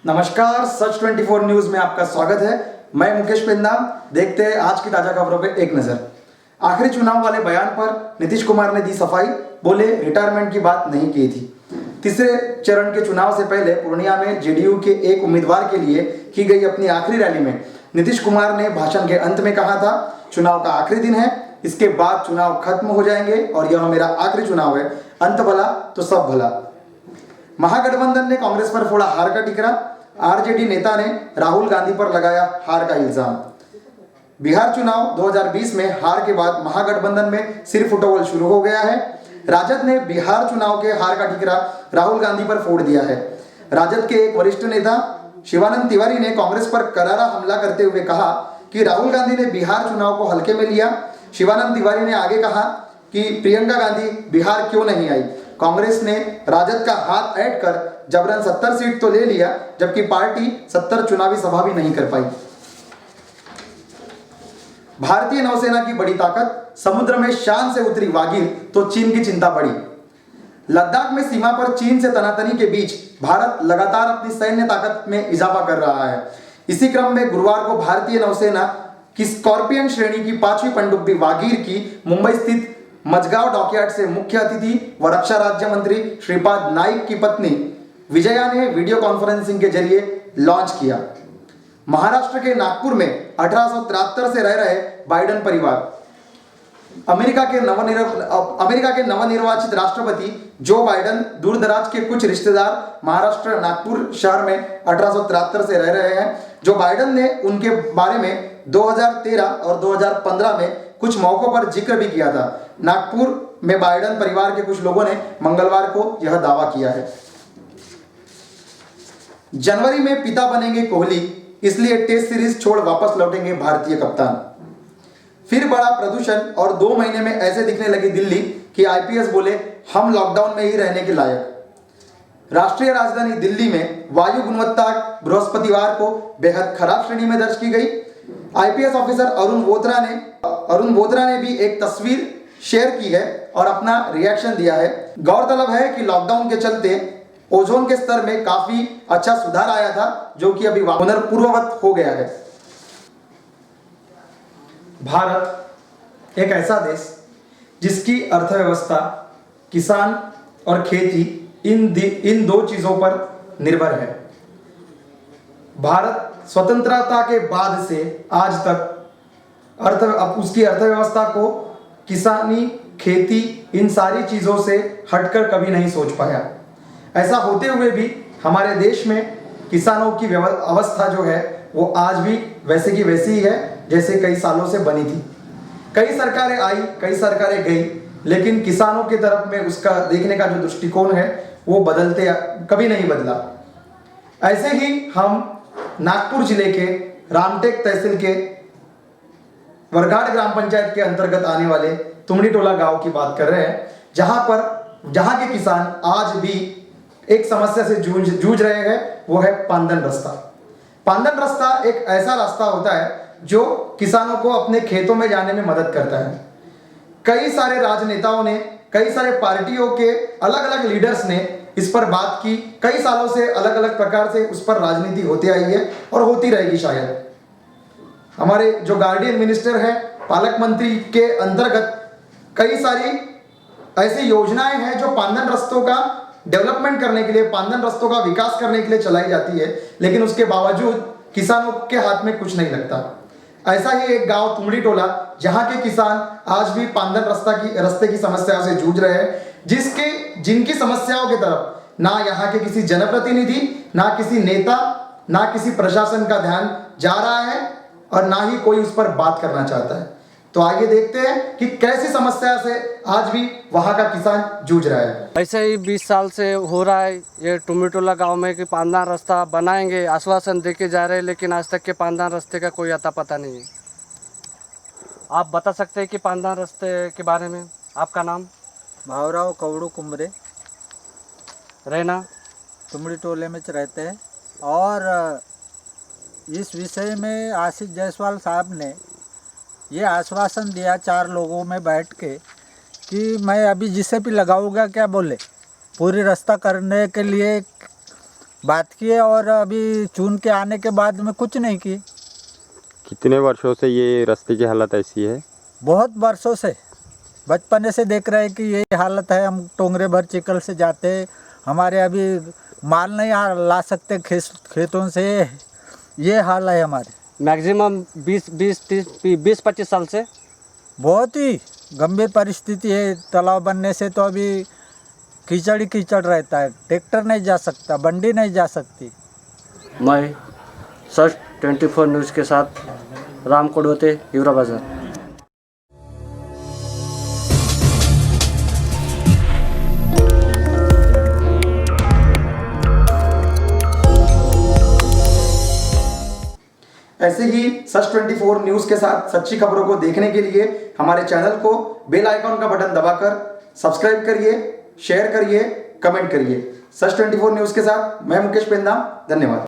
नमस्कार, सच 24 न्यूज में आपका स्वागत है। मैं मुकेश पेंदा। देखते हैं आज की ताजा खबरों पे एक नजर। आखिरी चुनाव वाले बयान पर नीतीश कुमार ने दी सफाई, बोले रिटायरमेंट की बात नहीं की थी। तीसरे चरण के चुनाव से पहले पूर्णिया में जेडीयू के एक उम्मीदवार के लिए की गई अपनी आखिरी रैली में नीतीश कुमार ने भाषण के अंत में कहा था, चुनाव का आखिरी दिन है, इसके बाद चुनाव खत्म हो जाएंगे और यह मेरा आखिरी चुनाव है, अंत भला तो सब भला। महागठबंधन ने कांग्रेस पर फोड़ा हार का टिकरा। आरजेडी नेता ने राहुल गांधी पर लगाया हार का इल्जाम। बिहार चुनाव 2020 में हार के बाद महागठबंधन में सिर फुटबॉल शुरू हो गया है। राजद ने बिहार चुनाव के हार का टिकरा राहुल गांधी पर फोड़ दिया है। राजद के एक वरिष्ठ नेता शिवानंद तिवारी ने कांग्रेस पर करारा हमला करते हुए कहा कि राहुल गांधी ने बिहार चुनाव को हल्के में लिया। शिवानंद तिवारी ने आगे कहा कि प्रियंका गांधी बिहार क्यों नहीं आई। कांग्रेस ने राजद का हाथ ऐड कर जबरन 70 सीट तो ले लिया, जबकि पार्टी 70 चुनावी सभा भी नहीं कर पाई। भारतीय नौसेना की बड़ी ताकत, समुद्र में शान से उतरी वागीर तो चीन की चिंता बढ़ी। लद्दाख में सीमा पर चीन से तनातनी के बीच भारत लगातार अपनी सैन्य ताकत में इजाफा कर रहा है। इसी क्रम में गुरुवार को भारतीय नौसेना की स्कॉर्पियन श्रेणी की 5वीं पनडुब्बी वागीर की मुंबई स्थित मजगांव डॉकयार्ड से मुख्य अतिथि व रक्षा राज्य मंत्री श्रीपाद नाइक की पत्नी विजया ने वीडियो कॉन्फ्रेंसिंग के जरिए लॉन्च किया। महाराष्ट्र के नागपुर में 1873 से रह रहे बाइडेन परिवार, अमेरिका के नवनिर्वाचित राष्ट्रपति जो बाइडेन दूरदराज के कुछ रिश्तेदार महाराष्ट्र नागपुर शहर में 1873 से रह रहे हैं। जो बाइडेन ने उनके बारे में 2013 और 2015 में कुछ मौकों पर जिक्र भी किया था। नागपुर में बाइडेन परिवार के कुछ लोगों ने मंगलवार को यह दावा किया है। जनवरी में पिता बनेंगे कोहली, इसलिए टेस्ट सीरीज छोड़ वापस लौटेंगे भारतीय कप्तान। फिर बड़ा प्रदूषण और 2 महीने में ऐसे दिखने लगी दिल्ली कि आईपीएस बोले हम लॉकडाउन में ही रहने के लायक। राष्ट्रीय राजधानी दिल्ली में वायु गुणवत्ता बृहस्पतिवार को बेहद खराब श्रेणी में दर्ज की गई। आईपीएस ऑफिसर अरुण बोथरा ने भी एक तस्वीर शेयर की है और अपना रिएक्शन दिया है। गौरतलब है कि लॉकडाउन के चलते ओजोन के स्तर में काफी अच्छा सुधार आया था, जो कि अभी पुनर्पूर्ववत हो गया है। भारत एक ऐसा देश जिसकी अर्थव्यवस्था किसान और खेती इन 2 चीजों पर निर्भर है। भारत स्वतंत्रता के बाद से आज तक उसकी अर्थव्यवस्था को किसानी, खेती, इन सारी चीजों से हटकर कभी नहीं सोच पाया। ऐसा होते हुए भी हमारे देश में किसानों की अवस्था जो है वो आज भी वैसे की वैसी ही है जैसे कई सालों से बनी थी। कई सरकारें आई, कई सरकारें गई, लेकिन किसानों की तरफ में उसका देखने का जो दृष्टिकोण है वो कभी नहीं बदला। ऐसे ही हम नागपुर जिले के रामटेक तहसील के वरघाट ग्राम पंचायत के अंतर्गत आने वाले तुमड़ी टोला गांव की बात कर रहे हैं, जहां के किसान आज भी एक समस्या से जूझ रहे हैं, वो है पांदन रास्ता। पांदन रास्ता एक ऐसा रास्ता होता है जो किसानों को अपने खेतों में जाने में मदद करता है। कई सारे राजनेताओं ने, कई सारे पार्टियों के अलग अलग लीडर्स ने इस पर बात की। कई सालों से अलग अलग प्रकार से उस पर राजनीति होती आई है और होती रहेगी शायद। हमारे जो गार्डियन मिनिस्टर है, पालक मंत्री के अंतर्गत कई सारी ऐसी योजनाएं हैं जो पांदन रास्तों का डेवलपमेंट करने के लिए, पांदन रास्तों का विकास करने के लिए चलाई जाती है, लेकिन उसके बावजूद किसानों के हाथ में कुछ नहीं लगता। ऐसा ही एक गांव तुमड़ी टोला, जहां के किसान आज भी पांदन रास्ते की समस्या से जूझ रहे हैं, जिनकी समस्याओं की तरफ ना यहाँ के किसी जनप्रतिनिधि, ना किसी नेता, ना किसी प्रशासन का ध्यान जा रहा है और ना ही कोई उस पर बात करना चाहता है। तो आइए देखते हैं कि कैसी समस्या से आज भी वहां का किसान जूझ रहा है। ऐसे ही 20 साल से हो रहा है ये टुमीटोला गांव में कि पांदन रास्ता बनाएंगे, आश्वासन देके जा रहे हैं, लेकिन आज तक के पांदन रास्ते का कोई अता पता नहीं है। आप बता सकते हैं कि पांदन रास्ते के बारे में? आपका नाम? भावराव कवड़ू कुमरे, रहना तुमड़ी टोले में रहते हैं। और इस विषय में आशीष जायसवाल साहब ने ये आश्वासन दिया 4 लोगों में बैठ के कि मैं अभी जिसे भी लगाऊंगा, क्या बोले, पूरी रास्ता करने के लिए बात किए और अभी चुन के आने के बाद में कुछ नहीं किए। कितने वर्षों से ये रास्ते की हालत ऐसी है? बहुत वर्षों से, बचपने से देख रहे हैं कि यही हालत है। हम टोंगरे भर चिकल से जाते, हमारे अभी माल नहीं ला सकते खेतों से, ये हाल है हमारे। मैक्सिमम 20-25 साल से बहुत ही गंभीर परिस्थिति है। तालाब बनने से तो अभी कीचड़ ही कीचड़ रहता है, ट्रैक्टर नहीं जा सकता, बंडी नहीं जा सकती। मैं सर्च 24 न्यूज़ के साथ राम कोडवते, हिवरा बाजार। ऐसे ही सच 24 न्यूज़ के साथ सच्ची खबरों को देखने के लिए हमारे चैनल को बेल आइकॉन का बटन दबाकर सब्सक्राइब करिए, शेयर करिए, कमेंट करिए। सच 24 न्यूज़ के साथ मैं मुकेश पेंदा, धन्यवाद।